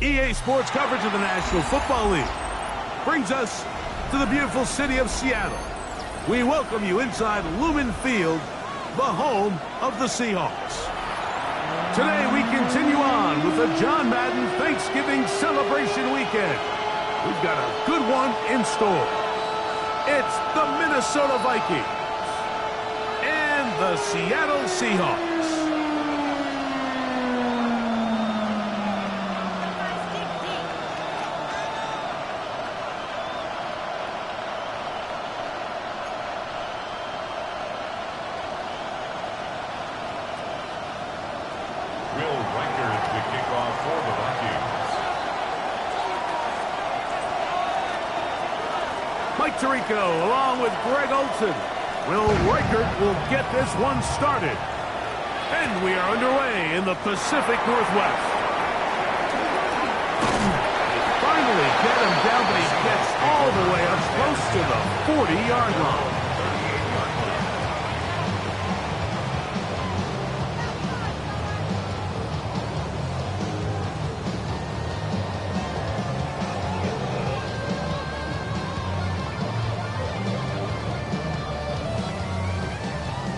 EA Sports coverage of the National Football League brings us to the beautiful city of Seattle. We welcome you inside Lumen Field, the home of the Seahawks. Today we continue on with the John Madden Thanksgiving celebration weekend. We've got a good one in store. It's the Minnesota Vikings and the Seattle Seahawks. Mike Tirico along with Greg Olson. Will Reichert will get this one started. And we are underway in the Pacific Northwest. Finally get him down, but he gets all the way up close to the 40-yard line.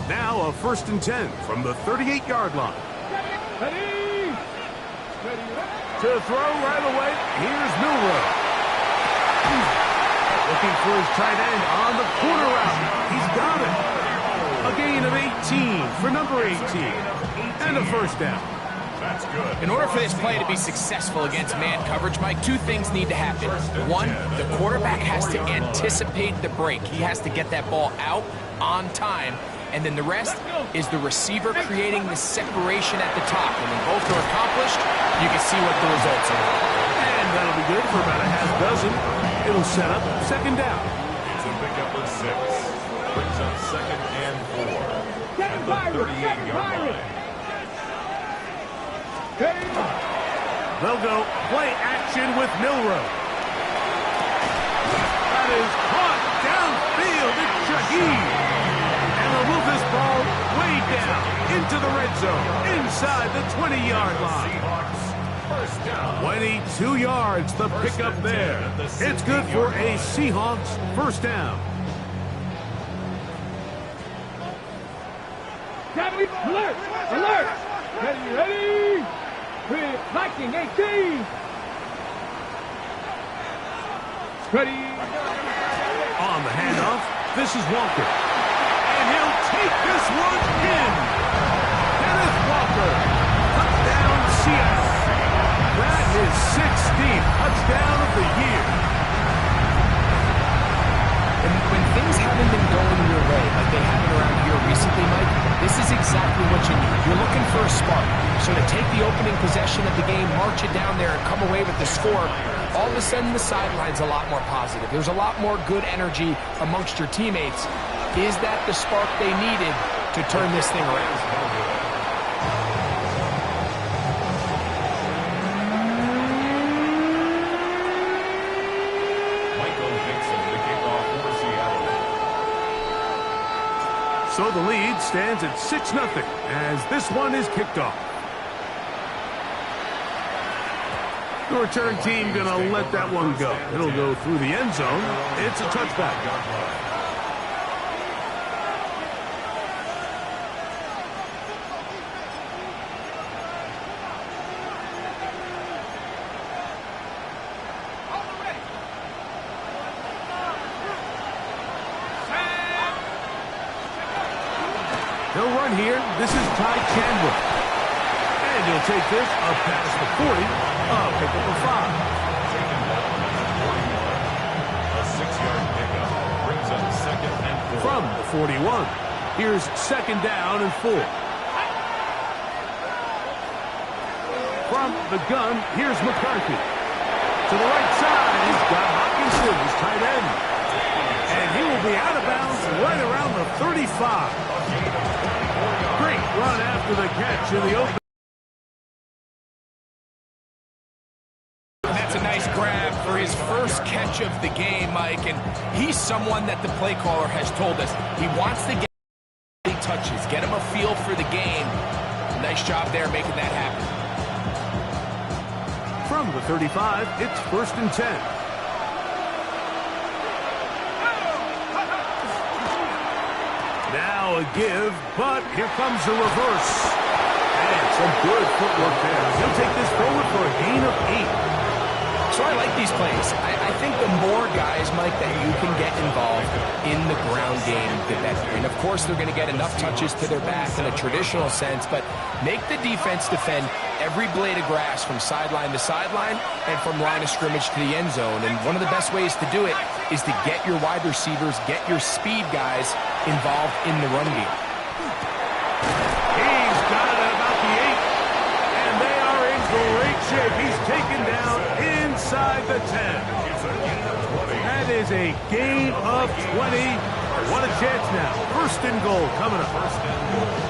Now a 1st and 10 from the 38-yard line. Ready. To throw right away, here's Milroe. Looking for his tight end on the corner route. He's got it. A gain of 18 for number 18. And a first down. That's good. In order for this play to be successful against man coverage, Mike, two things need to happen. One, the quarterback has to anticipate the break. He has to get that ball out on time. And then the rest is the receiver creating the separation at the top. And when both are accomplished, you can see what the results are. And that'll be good for about a half dozen. It'll set up 2nd down. It's a pickup of 6. Brings up 2nd and 4. At the 38-yard line. They'll go play action with Milroe. That is caught downfield. It's Shaheed. And they'll move this ball way down into the red zone, inside the 20-yard line. 22 yards, the pickup there. It's good for a Seahawks first down. Alert! Alert! Ready! Viking 18! Ready! On the handoff, this is Walker. And he'll take this one in. Kenneth Walker. Touchdown, Seattle. That is 16th touchdown of the year. And when things haven't been going your way, like they haven't around here recently, Mike, this is exactly what you need. You're looking for a spark. So to take the opening possession of the game, march it down there, and come away with the score, all of a sudden the sideline's a lot more positive. There's a lot more good energy amongst your teammates. Is that the spark they needed to turn this thing around? So the lead stands at 6-0 as this one is kicked off. The return team going to let that one go. It'll go through the end zone. It's a touchback. He'll run here. This is Ty Chandler. And he'll take this up past the 40. Pick up a 5. Taken down at 41. A 6-yard pickup brings up 2nd and 4. From the 41. Here's 2nd down and 4. From the gun, here's McCarthy. To the right side, he's got Hopkinson, his tight end. And he will be out of bounds right around the 35. Great run after the catch in the open. That's a nice grab for his first catch of the game, Mike. And he's someone that the play caller has told us he wants to get touches, get him a feel for the game. Nice job there making that happen. From the 35, it's 1st and 10. Now a give, but here comes the reverse. And some good footwork there. He'll take this forward for a gain of 8. So I like these plays. I think the more guys, Mike, that you can get involved in the ground game, the better. And, of course, they're going to get enough touches to their back in a traditional sense, but make the defense defend every blade of grass from sideline to sideline and from line of scrimmage to the end zone. And one of the best ways to do it is to get your wide receivers, get your speed guys involved in the run game. He's got it at about the 8, and they are in great shape. He's taken down inside the 10. That is a gain of 20. What a chance now. 1st and goal coming up.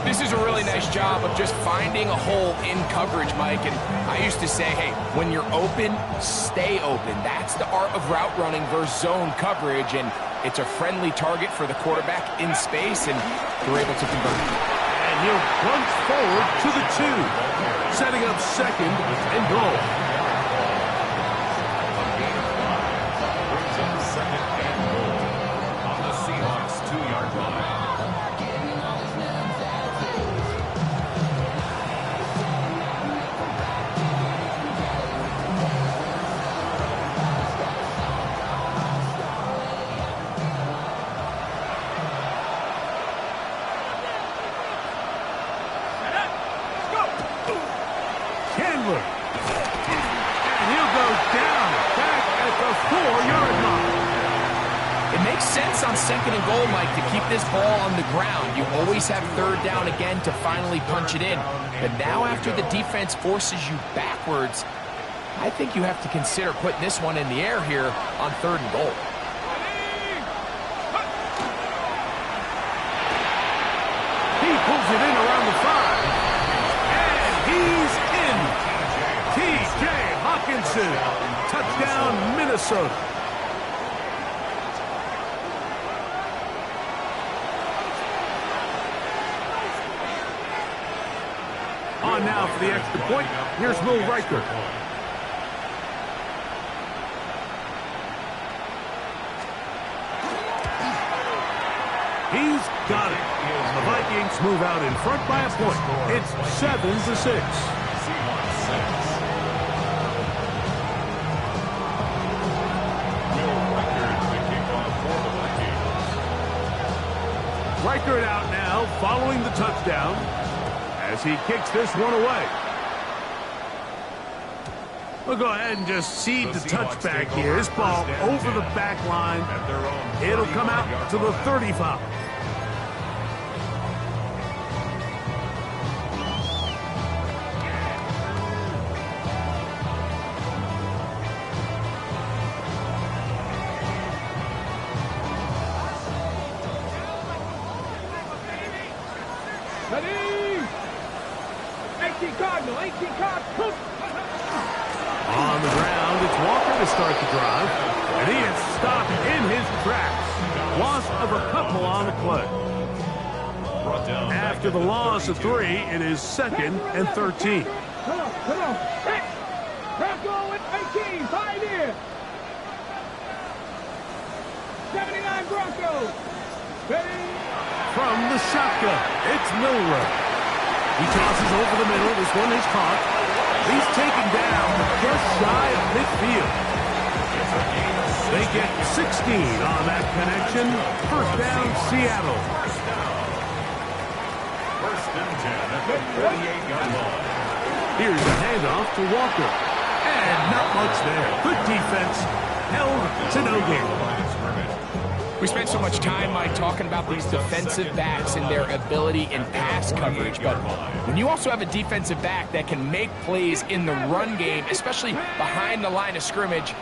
This is a really nice job of just finding a hole in coverage, Mike. And I used to say, hey, when you're open, stay open. That's the art of route running versus zone coverage. And it's a friendly target for the quarterback in space, and they're able to convert. And he'll plunge forward to the 2, setting up 2nd and goal. And he'll go down back at the 4-yard line. It makes sense on 2nd and goal, Mike, to keep this ball on the ground. You always have 3rd down again to finally punch it in. But now after the defense forces you backwards, I think you have to consider putting this one in the air here on 3rd and goal. He pulls it in around the 5. And he's in. T.J. Hawkinson. Touchdown, Minnesota. On now for the extra point. Here's Will Riker. He's got it. The Vikings move out in front by a point. It's 7-6. Riker out now, following the touchdown, as he kicks this one away. We'll go ahead and just seed the touchback here. This ball over the back line. It'll come out to the 35. Ready? 18 Cardinal, 18 Cardinal. On the ground, it's Walker to start the drive. And he is stopped in his tracks. Loss of a couple on the play. After the loss of 3, it is 2nd and 13. Come on. Hey, Bronco with 18, Pioneer. 79 Broncos. Ready? From the shotgun, it's Milrow. He tosses over the middle. This one is caught. He's taken down just shy of midfield. They get 16 on that connection. 1st down, Seattle. 1st and 10 at the 48-yard line. Here's a handoff to Walker. And not much there. Good defense. Held to no gain. We spent so much time, Mike, talking about these defensive backs and their ability in pass coverage. But when you also have a defensive back that can make plays in the run game, especially behind the line of scrimmage,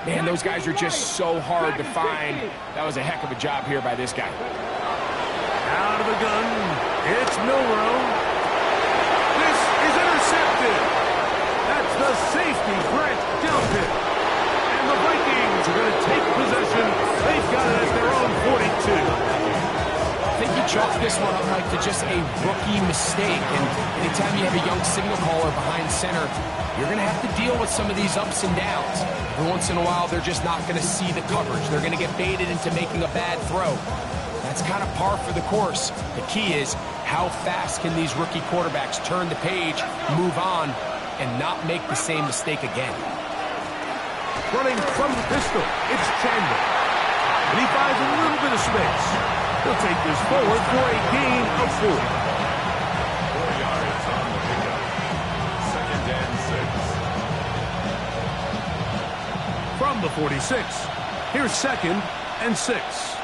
man, those guys are just so hard to find. That was a heck of a job here by this guy. Out of the gun, it's Milrow. This is intercepted. That's the safety, Brett Delpit. And the Vikings are going to take possession. They've got it at their own 42. I think you chalk this one up, Mike, to just a rookie mistake. mistake. And anytime you have a young signal caller behind center, you're going to have to deal with some of these ups and downs. Every once in a while, they're just not going to see the coverage. They're going to get baited into making a bad throw. That's kind of par for the course. The key is how fast can these rookie quarterbacks turn the page, move on, and not make the same mistake again. Running from the pistol, it's Chandler. And he finds a little bit of space. He'll take this forward for a gain of 4. 4 yards on the pickup. 2nd and 6. From the 46, here's 2nd and 6.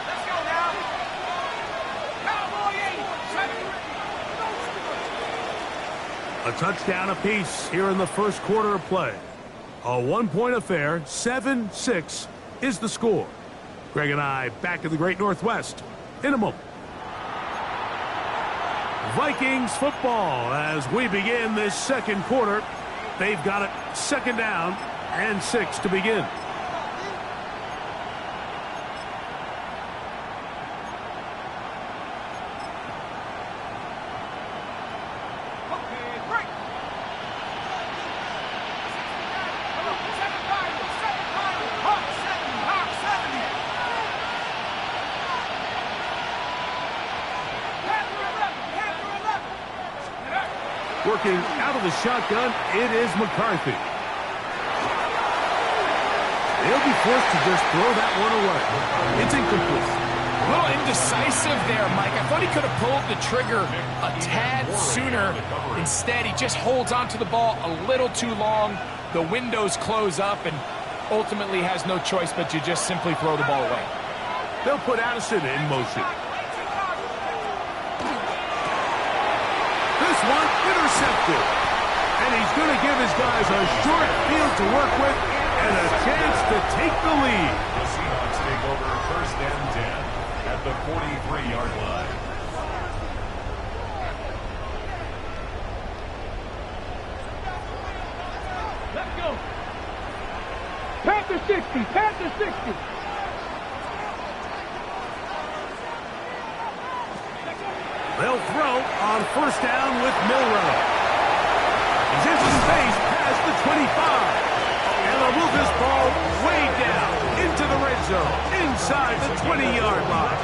A touchdown apiece here in the first quarter of play. A one-point affair, 7-6 is the score. Greg and I back in the Great Northwest in a moment. Vikings football as we begin this second quarter. They've got it 2nd down and 6 to begin. Working out of the shotgun, it is McCarthy. They'll be forced to just throw that one away. It's incomplete. A little indecisive there, Mike. I thought he could have pulled the trigger a tad sooner. Instead, he just holds onto the ball a little too long. The windows close up and ultimately has no choice but to just simply throw the ball away. They'll put Addison in motion. This one intercepted. And he's going to give his guys a short field to work with and a chance to take the lead. The Seahawks take over 1st and 10 at the 43-yard line. Let's go. Panther 60. Panther 60. They'll throw on 1st down with Milrow. He's into space past the 25. And they'll move this ball way down into the red zone, inside the 20-yard line.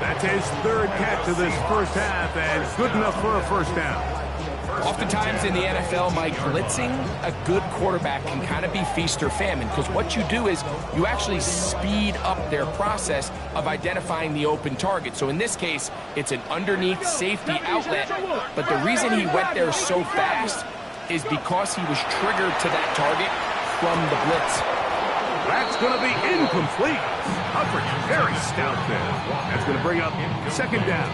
That's his 3rd catch of this first half, and good enough for a 1st down. Oftentimes in the NFL, Mike, blitzing a good quarterback can kind of be feast or famine, because what you do is you actually speed up their process of identifying the open target. So in this case, it's an underneath safety outlet, but the reason he went there so fast is because he was triggered to that target from the blitz. That's going to be incomplete. Coverage very stout there. That's going to bring up 2nd down.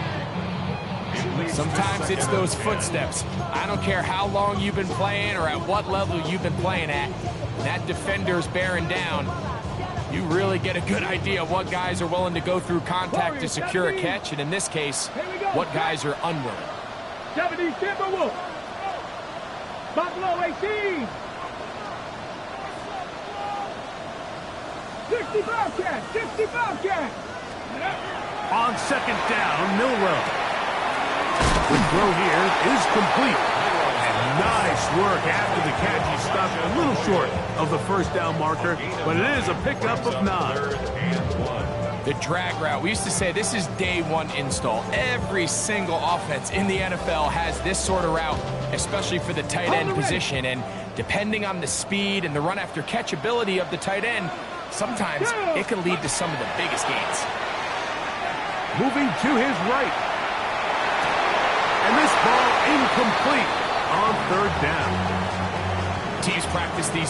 Sometimes it's those footsteps. I don't care how long you've been playing or at what level you've been playing at. That defender's bearing down. You really get a good idea of what guys are willing to go through contact to secure a catch, and in this case, what guys are unwilling. 70 Timberwolf. Buffalo 18. 65 catch. 65 catch. On 2nd down, Milrow. The throw here is complete. And nice work after the catch. He stopped a little short of the 1st down marker, but it is a pickup of 9. The drag route. We used to say this is day 1 install. Every single offense in the NFL has this sort of route, especially for the tight end position. And depending on the speed and the run after catch ability of the tight end, sometimes it can lead to some of the biggest gains. Moving to his right. And this ball incomplete on 3rd down. Teams practice these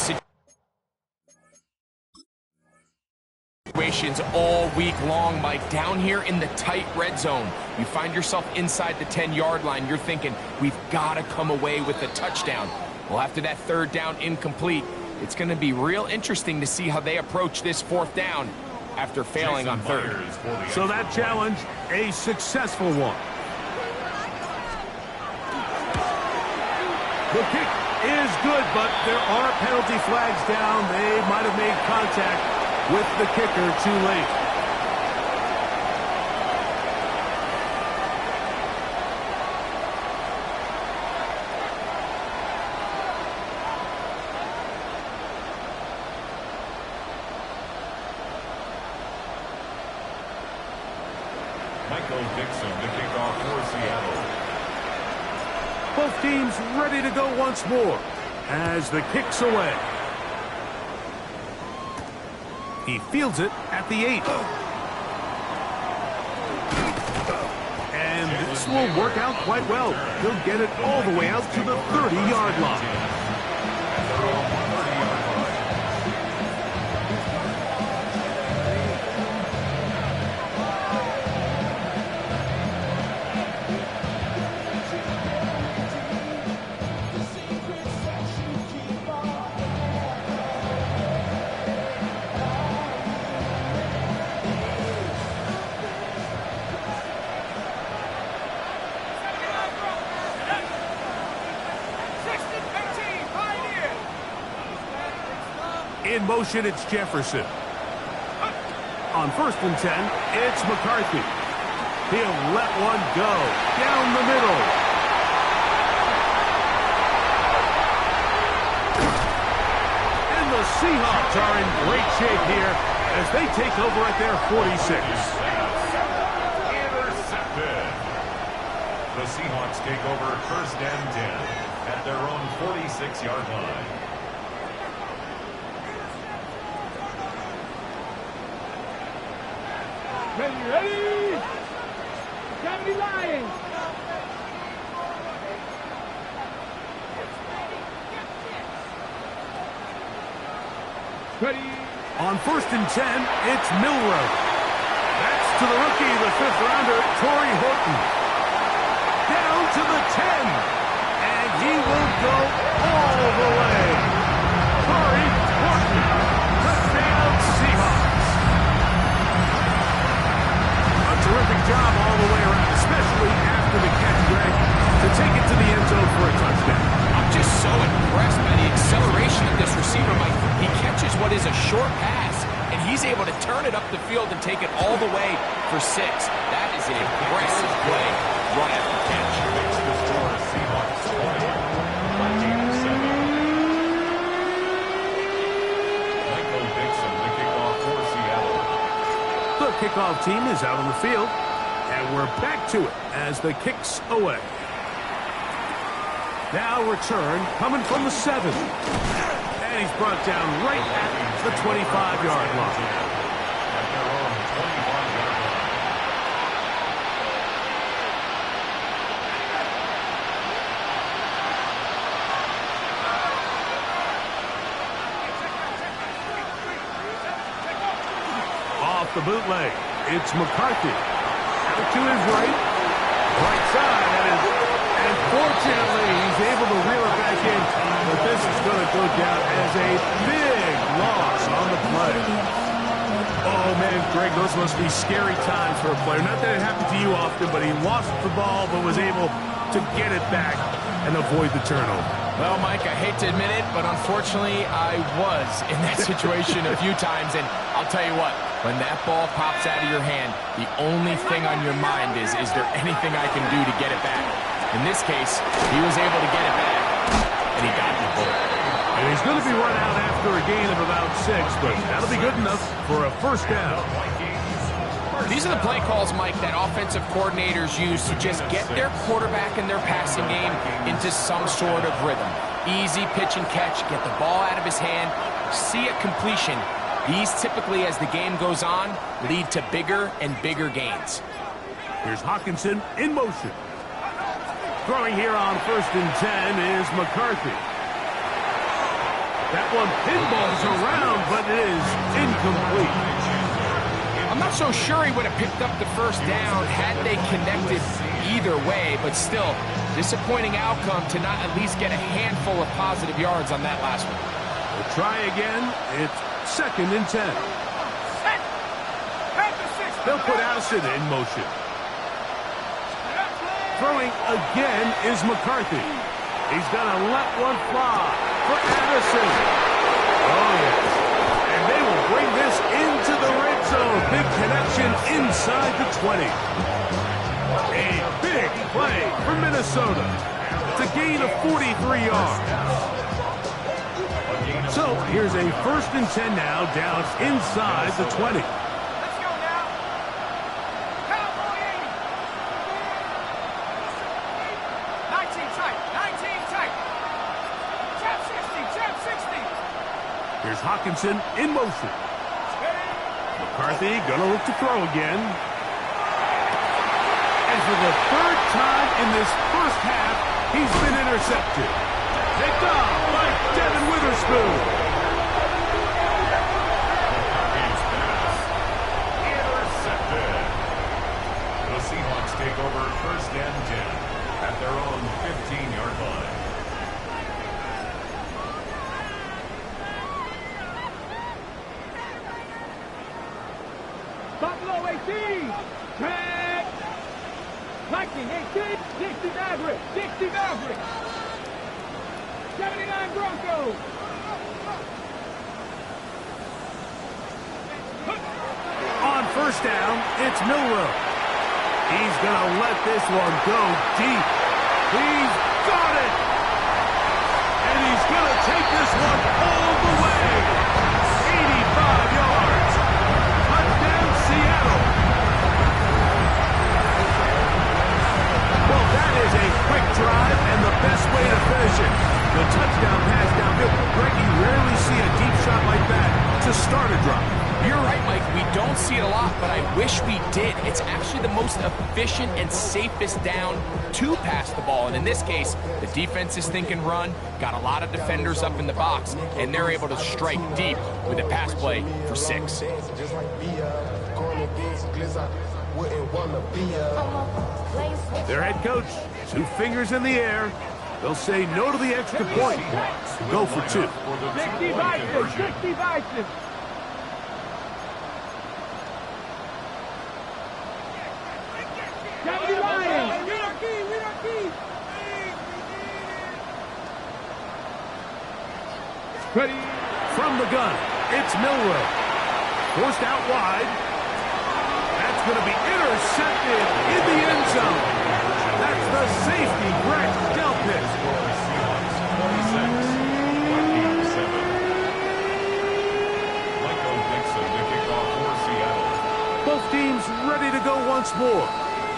situations all week long, Mike. Down here in the tight red zone, you find yourself inside the 10-yard line. You're thinking, we've got to come away with a touchdown. Well, after that 3rd down incomplete, it's going to be real interesting to see how they approach this 4th down after failing on 3rd. So that challenge, a successful one. The kick is good, but there are penalty flags down. They might have made contact with the kicker too late. Michael Dixon to kick off for Seattle. Both teams ready to go once more as the kick's away. He fields it at the 8. And this will work out quite well. He'll get it all the way out to the 30-yard line. In motion, it's Jefferson. On 1st and 10, it's McCarthy. He'll let one go down the middle. And the Seahawks are in great shape here as they take over at their 46. Intercepted. The Seahawks take over 1st and 10 at their own 46-yard line. Ready? Academy Lions. Ready. On 1st and 10, it's Milrow. That's to the rookie, the 5th rounder, Torrey Horton. Down to the 10. And he will go all the way. Torrey Horton. Touchdown Seahawks. Terrific job all the way around, especially after the catch, Greg, to take it to the end zone for a touchdown. I'm just so impressed by the acceleration of this receiver, Mike. He catches what is a short pass, and he's able to turn it up the field and take it all the way for 6. That is an impressive play right after the catch. Makes the score Seahawks 20-7. Michael Dixon to kick off for Seattle. The kickoff team is out on the field, and we're back to it as the kick's away. Now return coming from the 7. And he's brought down right at the 25-yard line. At their own 25-yard line. Off the bootleg, it's McCarthy. Out to his right side, and fortunately he's able to reel it back in, but this is going to go down as a big loss on the play. Oh man, Greg, those must be scary times for a player. Not that it happened to you often, but he lost the ball but was able to get it back and avoid the turnover. Well, Mike, I hate to admit it, but unfortunately, I was in that situation a few times, and I'll tell you what, when that ball pops out of your hand, the only thing on your mind is there anything I can do to get it back? In this case, he was able to get it back, and he got the ball. And he's going to be run out after a gain of about 6, but that'll be good enough for a 1st down. These are the play calls, Mike, that offensive coordinators use to just get their quarterback and their passing game into some sort of rhythm. Easy pitch and catch, get the ball out of his hand, see a completion. These typically, as the game goes on, lead to bigger and bigger gains. Here's Hawkinson in motion. Throwing here on 1st and 10 is McCarthy. That one pinballs around, but it is incomplete. I'm not so sure he would have picked up the 1st down had they connected either way, but still, disappointing outcome to not at least get a handful of positive yards on that last one. We'll try again. It's 2nd and 10. They'll put Addison in motion. Throwing again is McCarthy. He's going to let one fly for Addison. Oh, yes. And they will bring this into the red zone. Big connection inside the 20. A big play for Minnesota. It's a gain of 43 yards. So here's a 1st and 10 now down inside the 20. Here's Hawkinson in motion. McCarthy gonna look to throw again. And for the third time in this first half, he's been intercepted. Picked off by Devin Witherspoon. McCarthy's pass. Intercepted. The Seahawks take over 1st and 10 at their own 15-yard line. Buffalo 18. Track. Viking 18. 60 Maverick. 60 Maverick. 79 Broncos. On 1st down, it's Milroe. He's going to let this one go deep. He's got it. And he's going to take this one all the way. 85 yards. Touchdown, Seattle. Well, that is a quick drive and the best way to finish it. The touchdown pass downfield. Greg, you rarely see a deep shot like that to start a drive. You're right, Mike. We don't see it a lot, but I wish we did. It's actually the most efficient and safest down to pass the ball. And in this case, the defense is thinking run, got a lot of defenders up in the box, and they're able to strike deep with a pass play for 6. Their head coach, 2 fingers in the air. They'll say no to the extra point. Go for 2. 60 Vikings. 60 Vikings. Ready? From the gun, it's Milroe. Forced out wide. That's going to be intercepted in the end zone. That's the safety, Greg Delpit. 26-27. Michael Dixon to kick off for Seattle. Both teams ready to go once more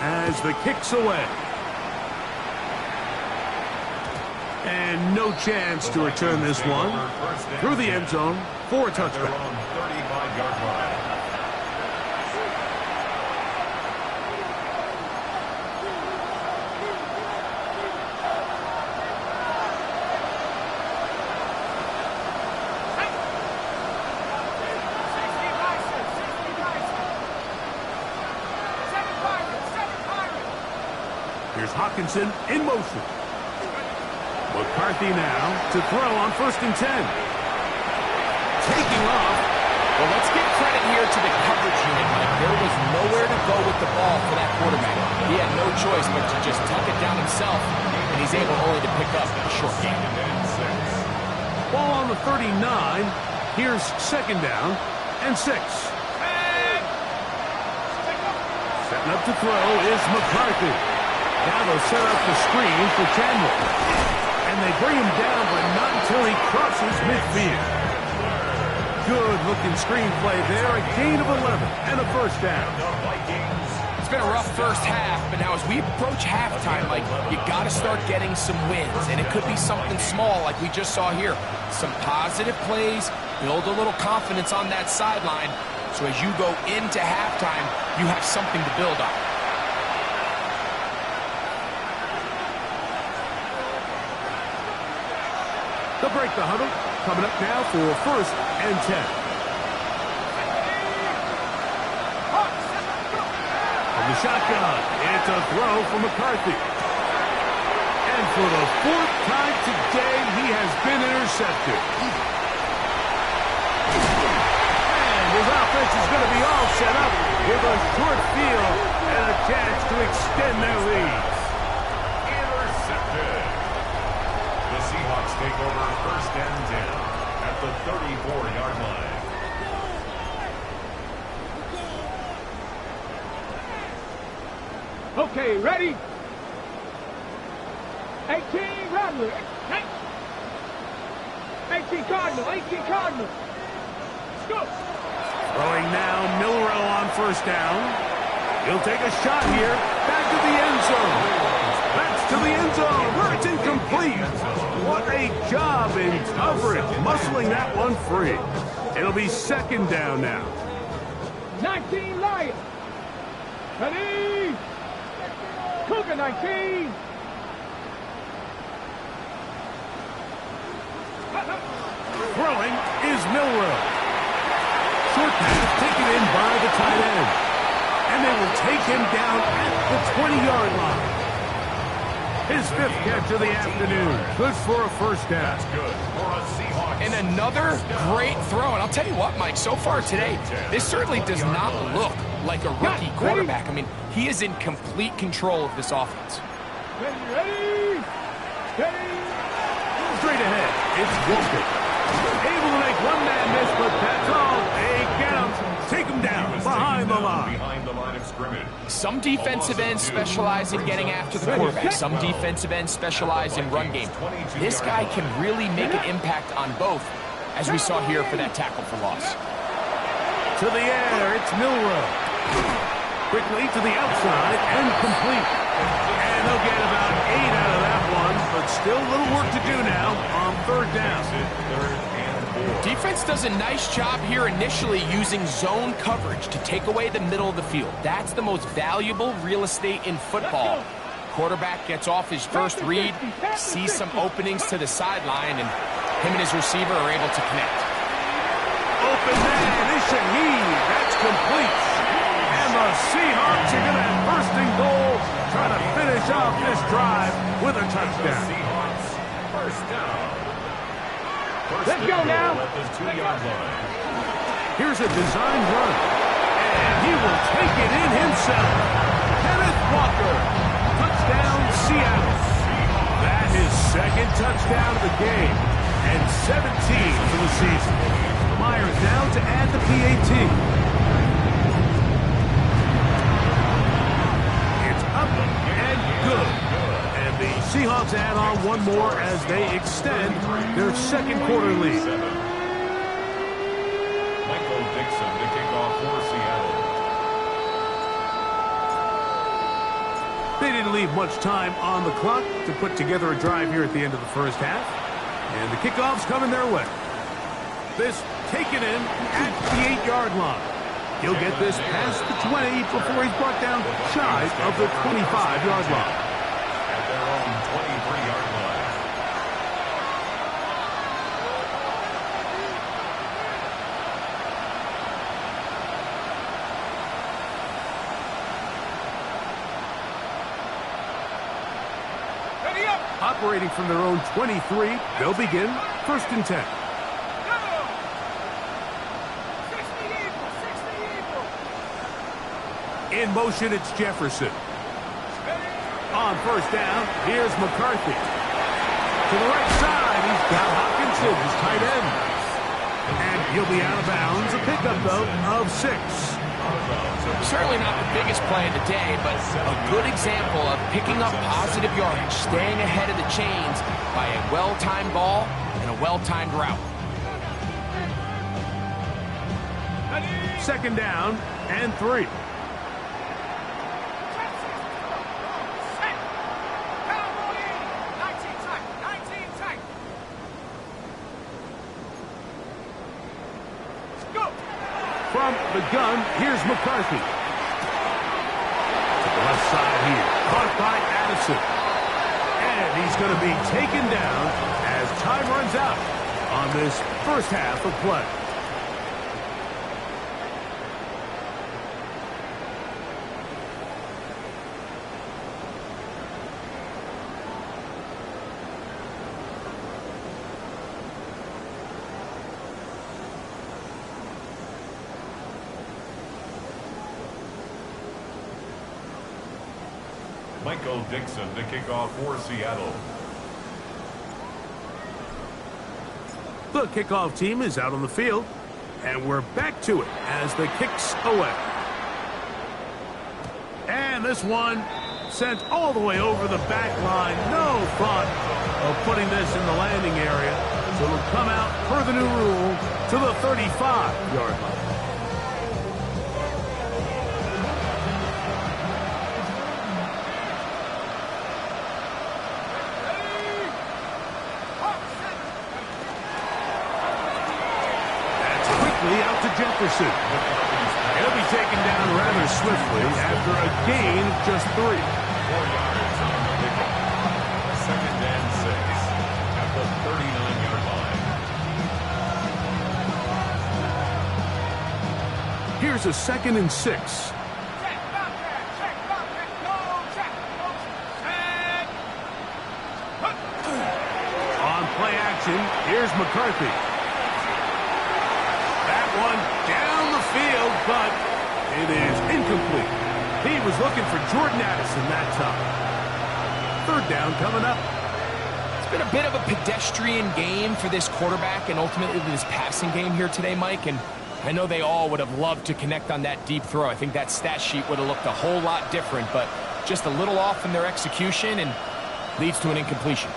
as the kick's away. And no chance to return this one through the end zone for a touchback. 35-yard line. Here's Hawkinson in motion. McCarthy now to throw on 1st and 10. Taking off. Well, let's give credit here to the coverage unit, Mike. There was nowhere to go with the ball for that quarterback. He had no choice but to just tuck it down himself, and he's able only to pick up a short gain. Ball on the 39. Here's 2nd down and 6. Setting up to throw is McCarthy. Now they'll set up the screen for Chandler. And they bring him down, but not until he crosses midfield. Good-looking screen play there. A gain of 11 and a 1st down. It's been a rough first half, but now as we approach halftime, Mike, you got to start getting some wins. And it could be something small like we just saw here. Some positive plays, build a little confidence on that sideline. So as you go into halftime, you have something to build on. They'll break the huddle. Coming up now for 1st and 10. From the shotgun, it's a throw for McCarthy. And for the 4th time today, he has been intercepted. And his offense is going to be all set up with a short field and a chance to extend their lead. Intercepted. The Seahawks take over 1st and 10 at the 34-yard line. Okay, ready? 18 Rattler. 18 Cardinal. 18 Cardinal. Let's go. Throwing now, Milroe on 1st down. He'll take a shot here. Back to the end zone. That's to the end zone where it's incomplete. What a job in coverage, muscling that one free. It'll be second down now. 19 Lions. Ready? Cougar 19. Throwing is Milrow. Short pass taken in by the tight end. And they will take him down at the 20-yard line. His fifth catch of the afternoon. Good for a first down. Good for a Seahawks. And another great throw. And I'll tell you what, Mike, so far today, this certainly does not look like a rookie quarterback. I mean, he is in complete control of this offense. Ready? Steady. Straight ahead, it's Wilson. Able to make one man miss, but that's all. They get him. Take him down behind the line. Behind the line of scrimmage. Some defensive ends specialize in getting after the quarterback. Some defensive ends specialize in run game. This guy can really make an impact on both, as we saw here for that tackle for loss. To the air, it's Milrow. Quickly to the outside and complete. And they'll get about 8 out of that one, but still a little work to do now on third down. Defense does a nice job here initially using zone coverage to take away the middle of the field. That's the most valuable real estate in football. Quarterback gets off his first read, sees some openings to the sideline, and him and his receiver are able to connect. Open man, is Shaheed. That's complete. And the Seahawks are going to have first and goal, trying to finish off this drive with a touchdown. Seahawks, first down. Let's go now. At the 2-yard line. Here's a design run. And he will take it in himself. Kenneth Walker. Touchdown, Seattle. That is second touchdown of the game. And 17 for the season. Myers now to add the PAT. It's up and good. And the Seahawks add on one more as they extend their second quarter lead. Michael Dixon to kick off for Seattle. They didn't leave much time on the clock to put together a drive here at the end of the first half. And the kickoff's coming their way. This taken in at the 8-yard line. He'll get this past the 20 before he's brought down shy of the 25-yard line. At their own 23-yard line. Ready up. Operating from their own 23, they'll begin first and 10. In motion, it's Jefferson. On first down, here's McCarthy. To the right side, he's got Hopkinson, his tight end. And he'll be out of bounds. A pickup, though, of 6. Certainly not the biggest play of the day, but a good example of picking up positive yardage, staying ahead of the chains by a well-timed ball and a well-timed route. Second down and 3. From the gun, here's McCarthy. To the left side here, caught by Addison. And he's going to be taken down as time runs out on this first half of play. Michael Dixon to kick off for Seattle. The kickoff team is out on the field, and we're back to it as the kick's away. And this one sent all the way over the back line. No thought of putting this in the landing area. So it'll come out per the new rule to the 35-yard line. out to Jefferson. He'll be taken down rather swiftly after a gain of just 3. 4 yards on the pickup. Second and 6 at the 39-yard line. Here's a 2nd and 6. On play action, here's McCarthy. That one down the field, but it is incomplete. He was looking for Jordan Addison that time. 3rd down coming up. It's been a bit of a pedestrian game for this quarterback and ultimately this passing game here today, Mike. And I know they all would have loved to connect on that deep throw. I think that stat sheet would have looked a whole lot different, but just a little off in their execution and leads to an incompletion.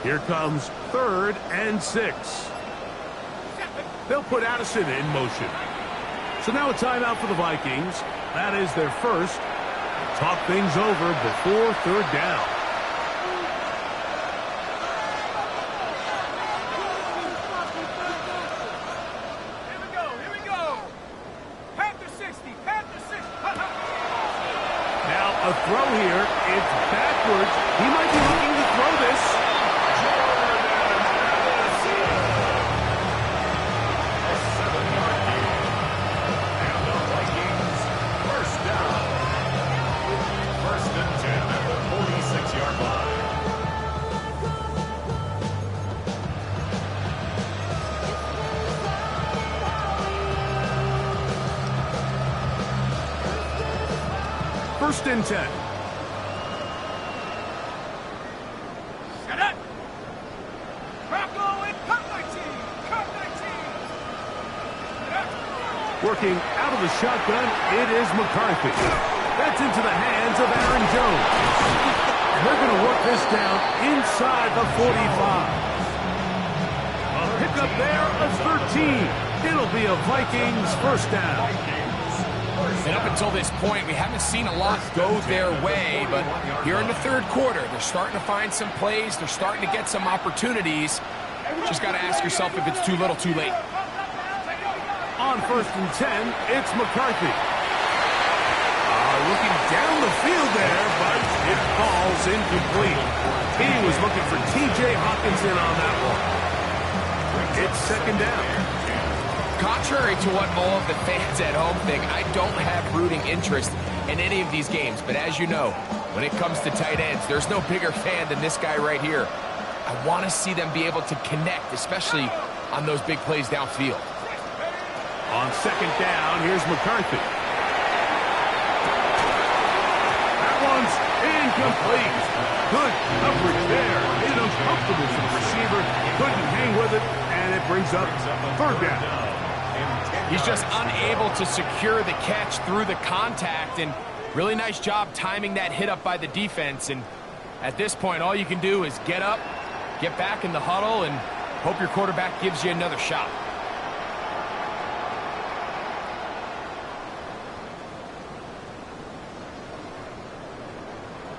Here comes 3rd and 6. They'll put Addison in motion. So now a timeout for the Vikings. That is their first. Talk things over before 3rd down. Here we go. Panther 60. Now a throw here. It's backwards. He might be looking to throw this. First and 10. Set up. Working out of the shotgun, it is McCarthy. That's into the hands of Aaron Jones. And they're going to work this down inside the 45. A pickup there of 13. It'll be a Vikings first down. And up until this point, we haven't seen a lot go their way, but here in the 3rd quarter, they're starting to find some plays. They're starting to get some opportunities. Just got to ask yourself if it's too little, too late. On 1st and 10, it's McCarthy. Looking down the field there, but it falls incomplete. He was looking for T.J. Hawkinson on that one. It's 2nd down. Contrary to what all of the fans at home think, I don't have rooting interest in any of these games. But as you know, when it comes to tight ends, there's no bigger fan than this guy right here. I want to see them be able to connect, especially on those big plays downfield. On 2nd down, here's McCarthy. That one's incomplete. Good coverage there. Made it uncomfortable for the receiver. Couldn't hang with it, and it brings up 3rd down. He's just unable to secure the catch through the contact, and really nice job timing that hit up by the defense. And at this point, all you can do is get up, get back in the huddle, and hope your quarterback gives you another shot.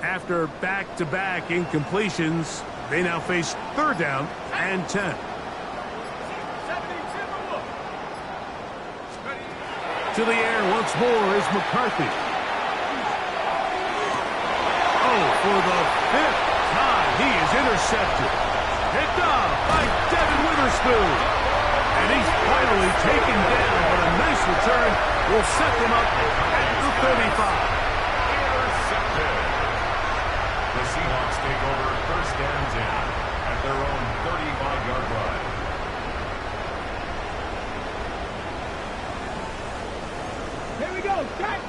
After back-to-back incompletions, they now face 3rd down and 10. To the air once more is McCarthy. Oh, for the 5th time, he is intercepted. Picked up by Devin Witherspoon. And he's finally taken down, but a nice return will set them up at the 35. Intercepted. The Seahawks take over 1st and 10 at their own 35-yard line. Here we go. Set.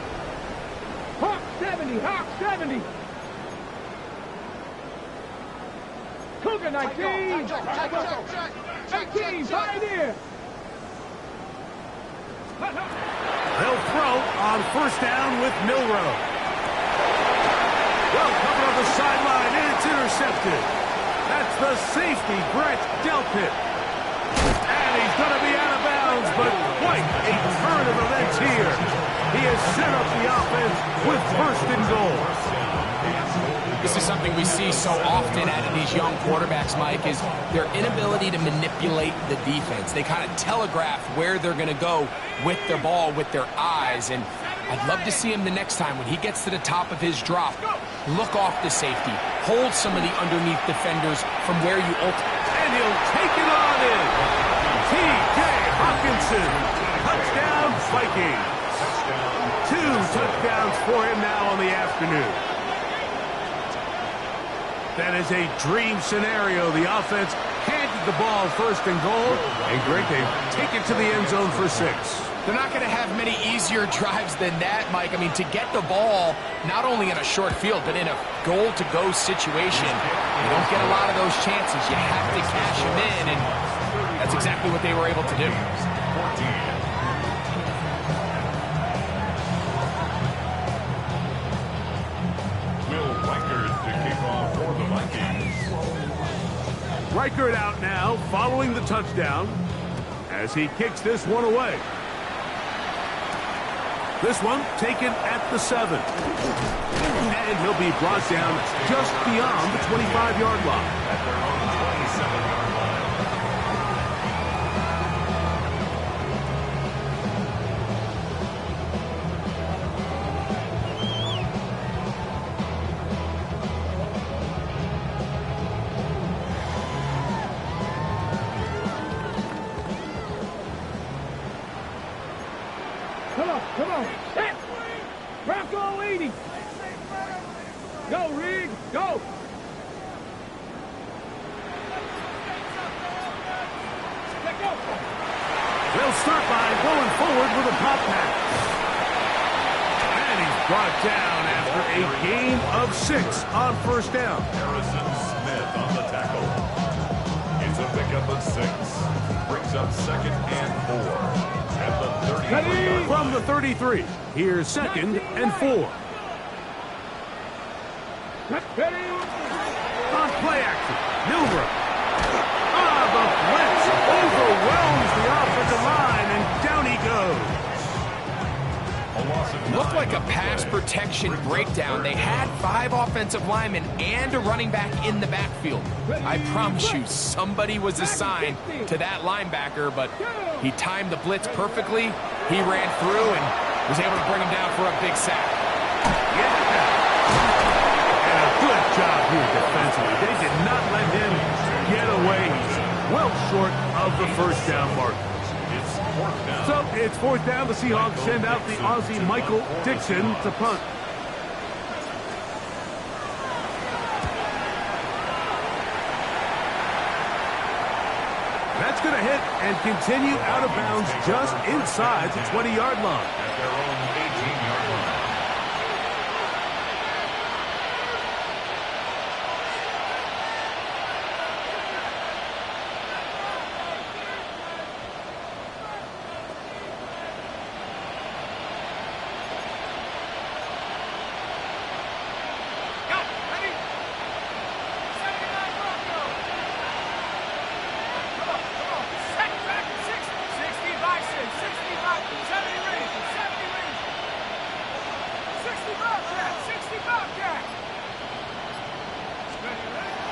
Hawk 70. Hawk 70. Cougar 19. 18. Pioneer. They'll throw on 1st down with Milrow. Well covered on the sideline, and it's intercepted. That's the safety, Brett Delpit. And he's going to be out of bounds, but quite a set up the offense with first and goal. This is something we see so often out of these young quarterbacks, Mike, is their inability to manipulate the defense. They kind of telegraph where they're going to go with their ball, with their eyes. And I'd love to see him the next time when he gets to the top of his drop. Look off the safety. Hold some of the underneath defenders from where you ultimately... And he'll take it on in. T.J. Hawkinson. Touchdown, Vikings. 2 touchdowns for him now on the afternoon. That is a dream scenario. The offense handed the ball first and goal. And great, they take it to the end zone for 6. They're not going to have many easier drives than that, Mike. I mean, to get the ball, not only in a short field, but in a goal-to-go situation, you don't get a lot of those chances. You have to cash them in, and that's exactly what they were able to do. 14. Reichert out now, following the touchdown, as he kicks this one away. This one taken at the 7. And he'll be brought down just beyond the 25-yard line. At their own 27-yard line. Come on. Set. Bronco leading. Go, Reed. Go. They'll start by going forward with a pop pass. And he's brought down after a gain of 6 on first down. Harrison Smith on the tackle. It's a pickup of 6. Brings up 2nd and 4. At the 33. From the 33, here's 2nd and 4. On play action, Milrow. The blitz overwhelms the offensive line, and down he goes. Looked like a pass protection breakdown. They had 5 offensive linemen and a running back in the backfield. I promise you, somebody was assigned to that linebacker, but he timed the blitz perfectly. He ran through and was able to bring him down for a big sack. And a good job here defensively. They did not let him get away. He's well short of the first down mark. So it's 4th down. The Seahawks send out the Aussie Michael Dixon to punt. That's going to hit and continue out of bounds just inside the 20-yard line. At their own 18-yard line.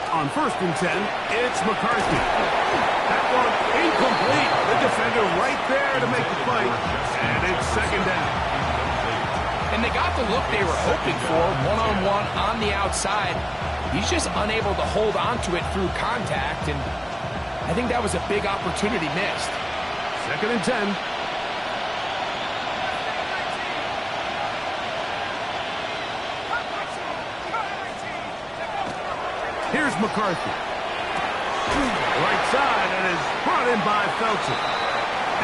On 1st and 10, it's McCarthy. That one incomplete. The defender right there to make the fight, and it's 2nd down. And they got the look they were hoping for, one-on-one on the outside. He's just unable to hold on to it through contact, and I think that was a big opportunity missed. 2nd and 10. Here's McCarthy. Right side, and is brought in by Felton.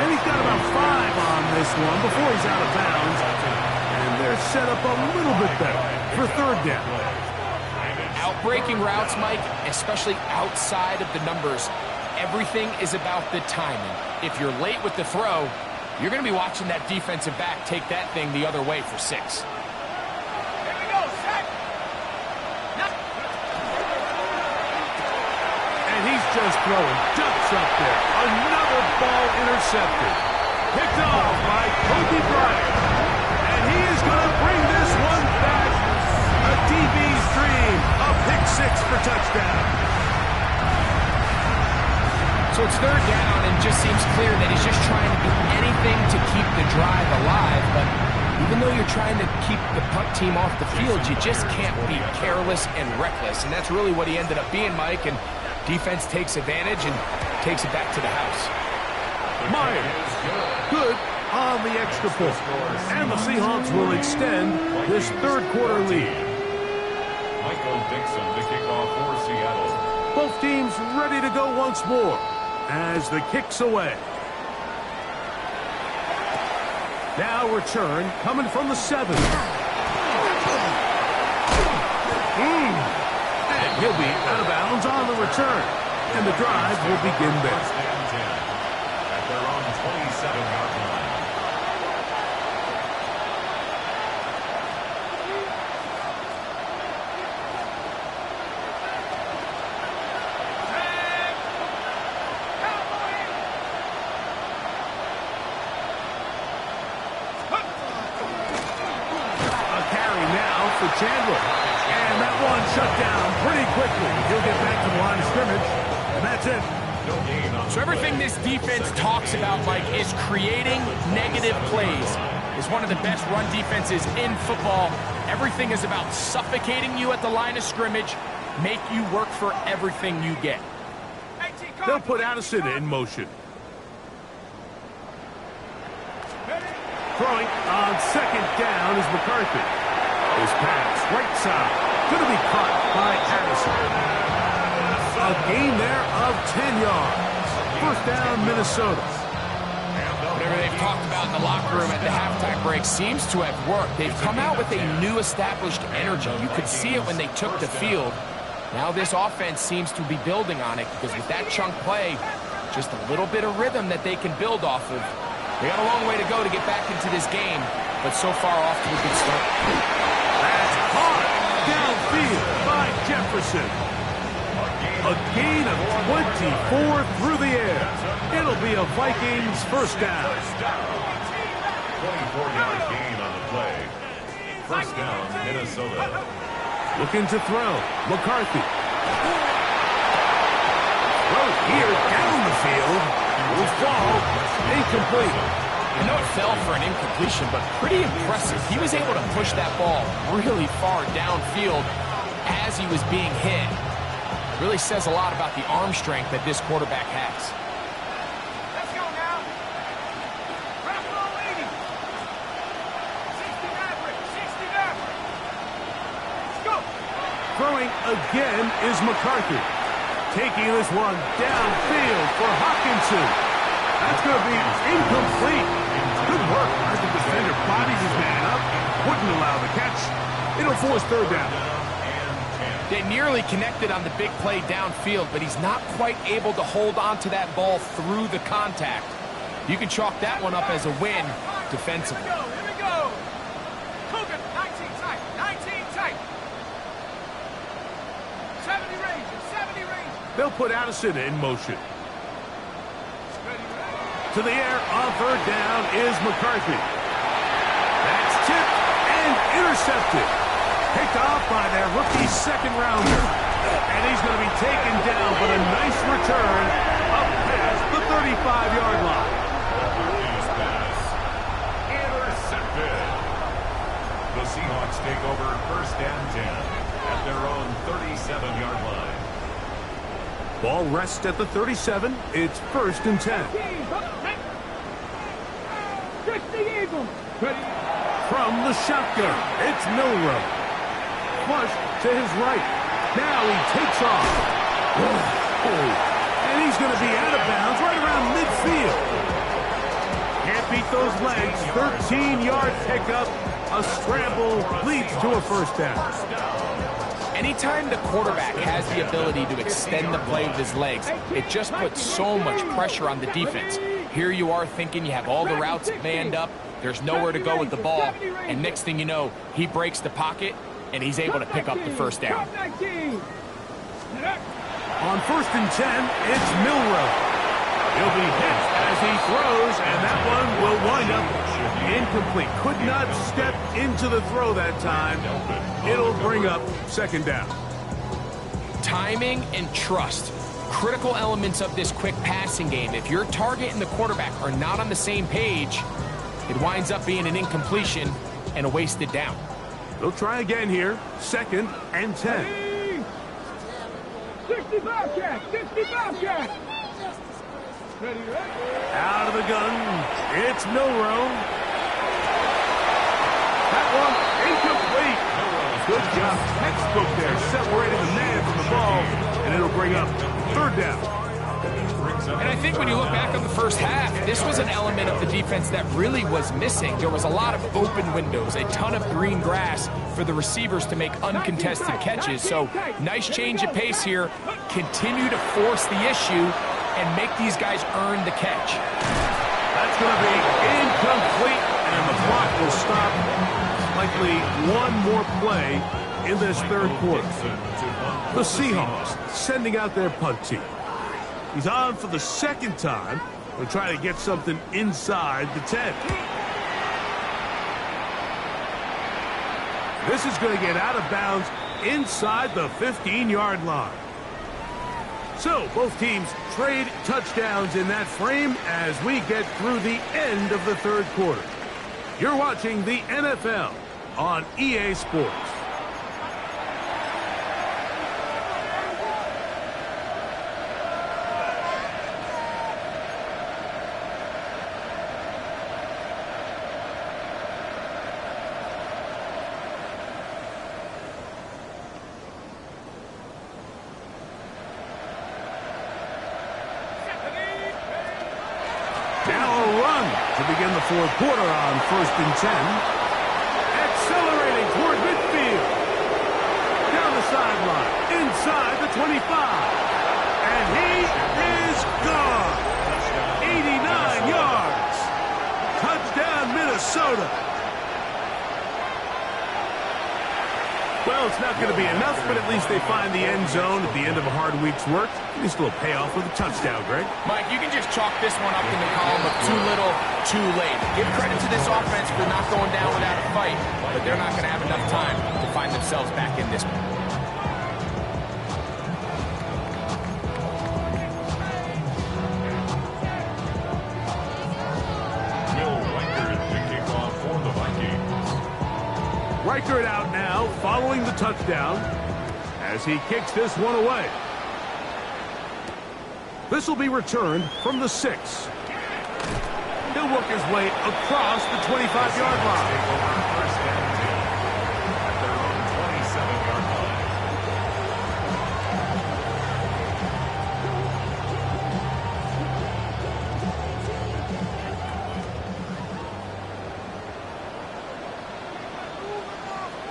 And he's got about 5 on this one before he's out of bounds. And they're set up a little bit better for 3rd down. Outbreaking routes, Mike, especially outside of the numbers, everything is about the timing. If you're late with the throw, you're going to be watching that defensive back take that thing the other way for 6. Just throwing ducks up there. Another ball intercepted. Picked off by Kobe Bryant. And He is going to bring this one back. A DB's dream. A pick six for touchdown. So it's third down, and just seems clear that he's just trying to do anything to keep the drive alive. But even though you're trying to keep the punt team off the field, you just can't be careless and reckless. And that's really what he ended up being, Mike. And defense takes advantage and takes it back to the house. Myers, good on the extra point. And the Seahawks will extend this third quarter lead. Michael Dixon to kick off for Seattle. Both teams ready to go once more as the kick's away. Now return coming from the 7. And he'll be out of bounds on the return. And the drive will begin there. First and 10 at their own 27-yard line. Chandler. And that one shut down pretty quickly. He'll get back to the line of scrimmage. And that's it. So everything this defense talks about, Mike, is creating negative plays. It's one of the best run defenses in football. Everything is about suffocating you at the line of scrimmage, make you work for everything you get. They'll put Addison in motion. Throwing on second down is McCarthy. His pass, right side, going to be caught by Addison. A gain there of 10 yards. First down, Minnesota. Whatever they've talked about in the locker room at the halftime break seems to have worked. They've come out with a new established energy. You could see it when they took the field. Now this offense seems to be building on it because with that chunk play, just a little bit of rhythm that they can build off of. They got a long way to go to get back into this game, but so far off to a good start. That's caught downfield by Jefferson. A gain of 24 through the air. It'll be a Vikings first down. 24-yard gain on the play. First down, Minnesota. Looking to throw. McCarthy. Throw here down the field. Will fall. Incomplete. I know it fell for an incompletion, but pretty impressive. He was able to push that ball really far downfield as he was being hit. Really says a lot about the arm strength that this quarterback has. Let's go now. Rock on, lady. 69, Rick. 69. Let's go. Throwing again is McCarthy. Taking this one downfield for Hawkinson. That's going to be incomplete. Good work as the defender bodies his man up. Wouldn't allow the catch. It'll force third down. They nearly connected on the big play downfield, but he's not quite able to hold on to that ball through the contact. You can chalk that one up as a win defensively. Here we go. Cougar, 19 tight. 19 tight. 70 range. 70 range. They'll put Addison in motion. To the air on third down is McCarthy. That's tipped and intercepted. Picked off by their rookie second rounder. And he's going to be taken down, but a nice return up past the 35-yard line. His pass. Intercepted. The Seahawks take over first and 10 at their own 37-yard line. Ball rests at the 37. It's first and 10. From the shotgun, it's Milrow. Flush to his right. Now he takes off. And he's going to be out of bounds right around midfield. Can't beat those legs. 13-yard pickup. A scramble leads to a first down. Anytime the quarterback has the ability to extend the play with his legs, it just puts so much pressure on the defense. Here you are thinking you have all the routes manned up, there's nowhere to go with the ball, and next thing you know, he breaks the pocket, and he's able to pick up the first down. On first and 10, it's Milrow. He'll be hit as he throws, and that one will wind up incomplete. Could not step into the throw that time. It'll bring up second down. Timing and trust. Critical elements of this quick passing game. If your target and the quarterback are not on the same page, it winds up being an incompletion and a wasted down. They'll try again here. 2nd and 10. 65 catch, 65 catch. Out of the gun. It's Milrow. That one incomplete. Good job. Textbook there. Separating the man from the ball. And it'll bring up third down. And I think when you look back on the first half, this was an element of the defense that really was missing. There was a lot of open windows, a ton of green grass for the receivers to make uncontested catches. So nice change of pace here. Continue to force the issue and make these guys earn the catch. That's going to be incomplete, and the clock will stop. Likely one more play in this third quarter. The Seahawks sending out their punt team. He's on for the second time. They'll try to get something inside the 10. This is going to get out of bounds inside the 15-yard line. So both teams trade touchdowns in that frame as we get through the end of the third quarter. You're watching the NFL on EA Sports. Begin the fourth quarter on 1st and 10. Accelerating toward midfield. Down the sideline. Inside the 25. And he is gone. 89 yards. Touchdown, Minnesota. Well, it's not going to be enough, but at least they find the end zone at the end of a hard week's work. At least a little payoff with a touchdown, Greg. Mike, you can just chalk this one up in the column of too little, too late. Give credit to this offense for not going down without a fight, but they're not going to have enough time to find themselves back in this one. Riker out now, following the touchdown, as he kicks this one away. This will be returned from the 6. He'll work his way across the 25-yard line. First and 10 at their own 27-yard line.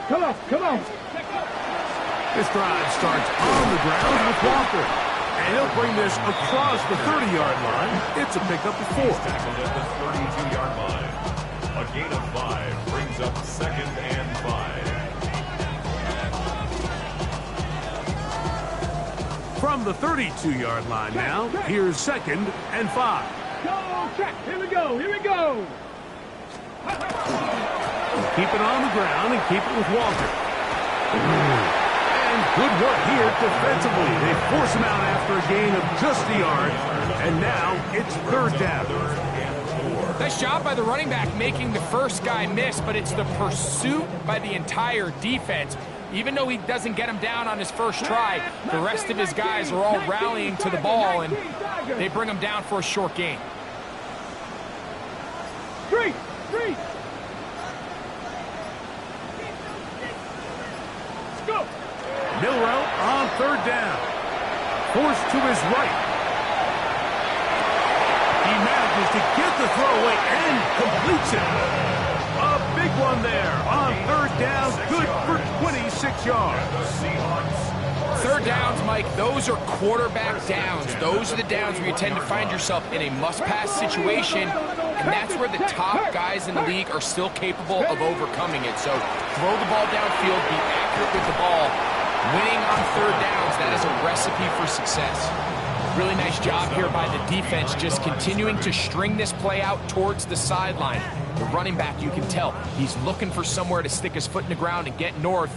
Come on, come on. This drive starts on the ground with Walker. And he'll bring this across the 30-yard line. It's a pickup of 4. Tackled at the 32-yard line. A gain of 5 brings up 2nd and 5. From the 32-yard line now, here's 2nd and 5. Go, check. Here we go, here we go. Keep it on the ground and keep it with Walker. And good work here defensively. They force him out after a gain of just a yard. And now it's third down. Nice job by the running back making the first guy miss, but it's the pursuit by the entire defense. Even though he doesn't get him down on his first try, the rest of his guys are all rallying to the ball, and they bring him down for a short gain. Three. Let's go. Milrow on third down. Forced to his right. He manages to get the throw away and completes it. A big one there on third down. Good for 26 yards. Third downs, Mike, those are quarterback downs. Those are the downs where you tend to find yourself in a must-pass situation, and that's where the top guys in the league are still capable of overcoming it. So throw the ball downfield, be accurate with the ball. Winning on third downs, that is a recipe for success. Really nice job here by the defense, just continuing to string this play out towards the sideline. The running back, you can tell, he's looking for somewhere to stick his foot in the ground and get north.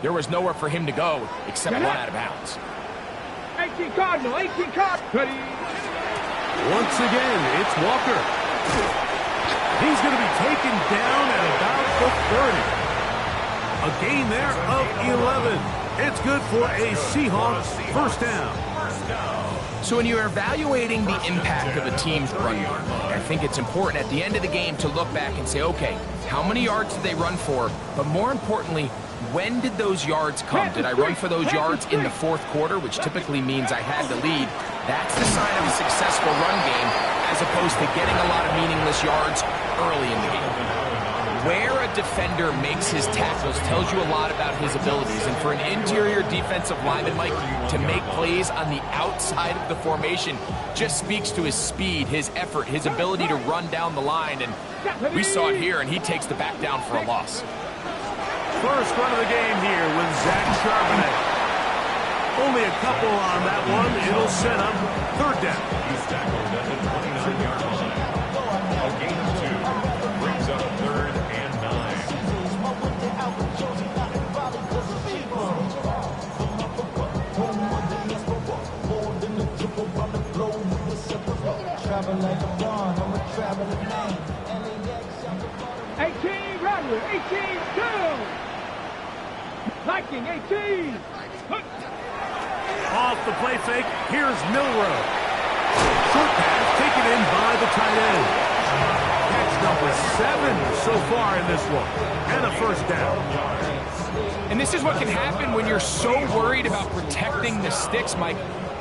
There was nowhere for him to go except run out of bounds. 18 Cardinal, 18 Cardinal. Ready. Once again, it's Walker. He's going to be taken down at about the 30. A gain there of 11. It's good for a Seahawks first down. So when you're evaluating the impact of a team's run yard, I think it's important at the end of the game to look back and say, okay, how many yards did they run for? But more importantly, when did those yards come? Did I run for those yards in the fourth quarter, which typically means I had the lead? That's the sign of a successful run game, as opposed to getting a lot of meaningless yards early in the game. Where a defender makes his tackles tells you a lot about his abilities. And for an interior defensive lineman, Mike, to make plays on the outside of the formation just speaks to his speed, his effort, his ability to run down the line. And we saw it here, and he takes the back down for a loss. First run of the game here with Zach Charbonnet. Only a couple on that one. It'll set up third down. He's tackled at the 29-yard line. A gain of 2 brings up 3rd and 18 Rodway, 18 down. Viking, 18. Off the play fake, here's Milrow. Short pass taken in by the tight end. Catch number 7 so far in this one. And a first down. And this is what can happen when you're so worried about protecting the sticks, Mike.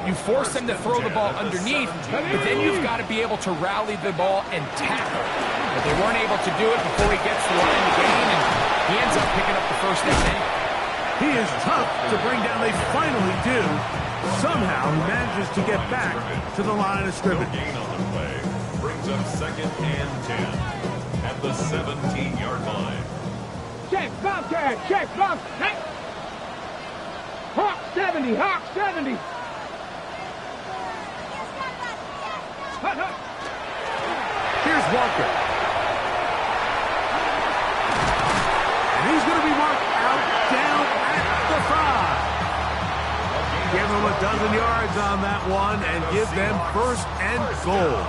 You force them to throw the ball underneath, but then you've got to be able to rally the ball and tackle. But they weren't able to do it before he gets the line to gain, and he ends up picking up the first down anyway. He is tough to bring down. They finally do. Somehow he manages to get back to the line of scrimmage. No gain on the play. Brings up 2nd and 10 at the 17-yard line. Check, Bobcat, check, Bobcat. Hawk 70, Hawk 70. Hut, hut. Here's Walker. And he's going to be marked out down at the 5. Give them a dozen yards on that one and give them first and goal.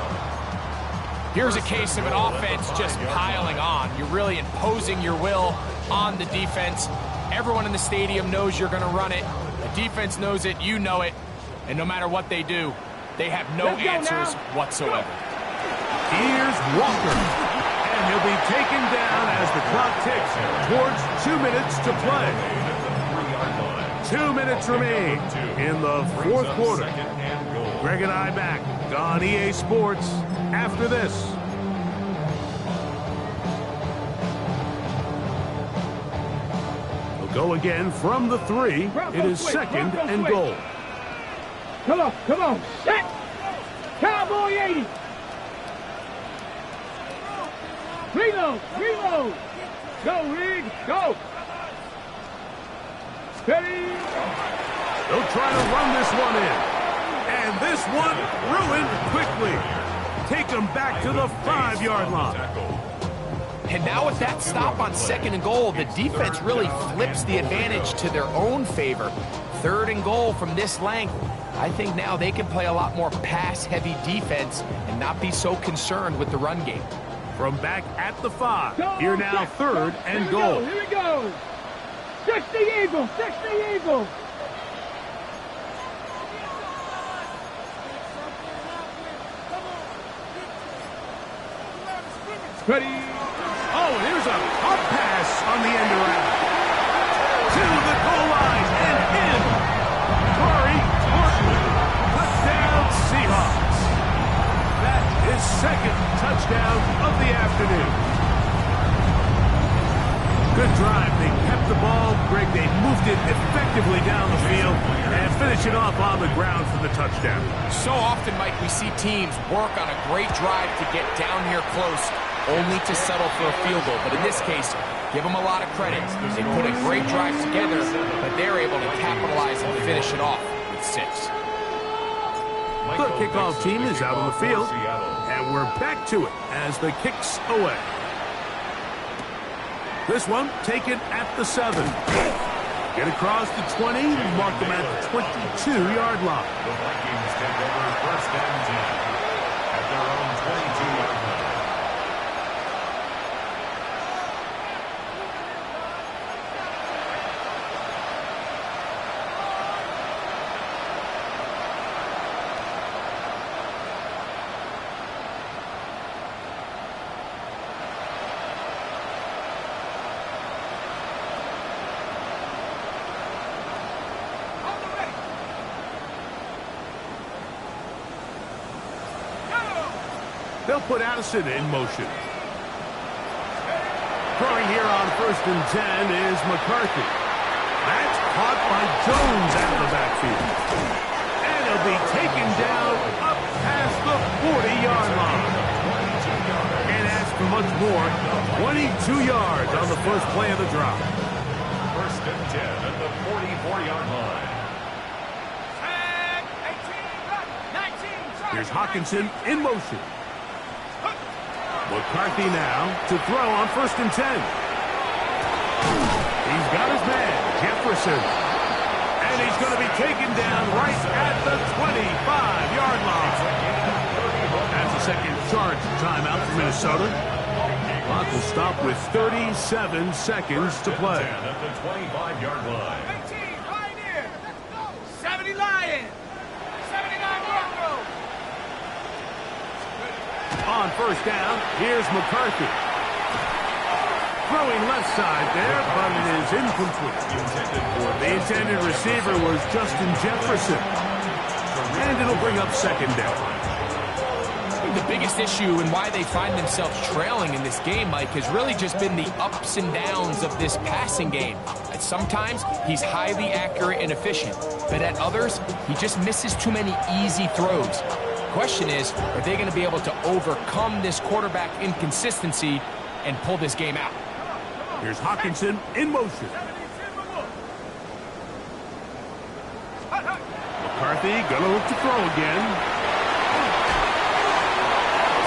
Here's a case of an offense just piling on. You're really imposing your will on the defense. Everyone in the stadium knows you're going to run it. The defense knows it, you know it. And no matter what they do, they have no answers whatsoever. Here's Walker. And he'll be taken down as the clock ticks towards 2 minutes to play. 2 minutes remain in the fourth quarter. Greg and I back on EA Sports after this. We'll go again from the 3. It is 2nd and goal. Come on, set. Cowboy 80. Reload, reload. Go, Rig, go. Steady. They'll try to run this one in. And this one ruined quickly. Take them back to the 5-yard line. And now with that stop on 2nd and goal, the defense really flips the advantage to their own favor. 3rd and goal from this length. I think now they can play a lot more pass-heavy defense and not be so concerned with the run game. From back at the 5, here now 3rd and goal. Here we go. 60 Eagles, 60 Eagles. Ready. Oh, here's a pump pass on the end around. To the goal line and in. Corey Horton. Touchdown Seahawks. That is 2nd touchdown of the afternoon. Good drive. They kept the ball. Greg, they moved it effectively down the field and finish it off on the ground for the touchdown. So often, Mike, we see teams work on a great drive to get down here close, only to settle for a field goal. But in this case, give them a lot of credit. They put a great drive together, but they're able to capitalize and finish it off with 6. The kickoff team is out on the field, and we're back to it as the kick's away. This one taken at the 7. Get across the 20, mark them at the 22-yard line. The Vikings take over 1st and 10 at their own 22-yard line. They'll put Addison in motion. Throwing here on 1st and 10 is McCarthy. That's caught by Jones out of the backfield. And he'll be taken down up past the 40-yard line. And as for much more, 22 yards on the first play of the drive. 1st and 10 at the 44-yard line. Here's Hawkinson in motion. McCarthy now to throw on 1st and 10. He's got his man, Jefferson. And he's going to be taken down right at the 25-yard line. That's the second charge timeout for Minnesota. Clock will stop with 37 seconds to play. At the 25-yard line. 18, Pioneer. 70 Lions. 79 Broncos. On 1st down, here's McCarthy. Throwing left side there, but it is incomplete. The intended receiver was Justin Jefferson. And it'll bring up 2nd down. I think the biggest issue and why they find themselves trailing in this game, Mike, has really just been the ups and downs of this passing game. At sometimes, he's highly accurate and efficient, but at others, he just misses too many easy throws. Question is, are they going to be able to overcome this quarterback inconsistency and pull this game out? Here's Hawkinson in motion. McCarthy gonna look to throw again.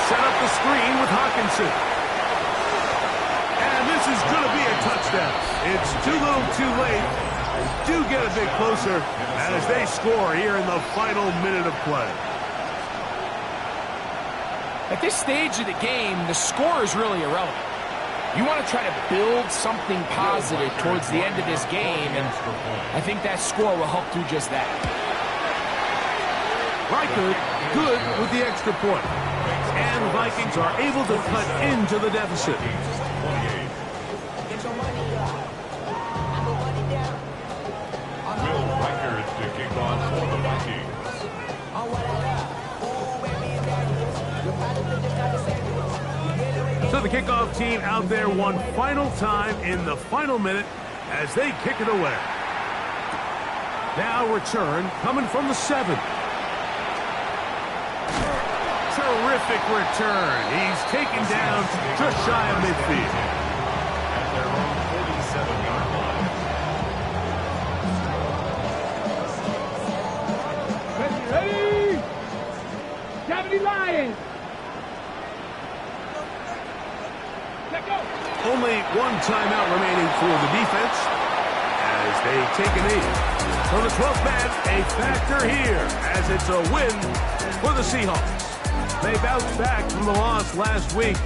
Set up the screen with Hawkinson. And this is gonna be a touchdown. It's too little too late. They do get a bit closer as they score here in the final minute of play. At this stage of the game, the score is really irrelevant. You want to try to build something positive towards the end of this game, and I think that score will help do just that. Reichert good with the extra point. And the Vikings are able to cut into the deficit. Will Reichert to kick off for the Vikings. So the kickoff team out there one final time in the final minute as they kick it away. Now return coming from the 7. Terrific return. He's taken down just shy of midfield. At their own 47-yard line. Ready? 70 Lions. Let go. Only one timeout remaining for the defense as they take a knee. So the 12th man, a factor here as it's a win for the Seahawks. They bounced back from the loss last week,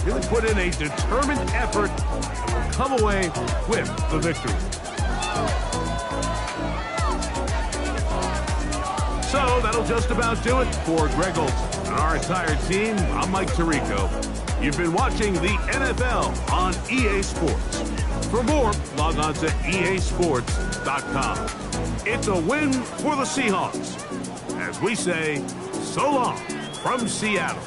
really put in a determined effort, and will come away with the victory. So that'll just about do it for Greg Olson and our entire team. I'm Mike Tirico. You've been watching the NFL on EA Sports. For more, log on to easports.com. It's a win for the Seahawks. As we say, so long from Seattle.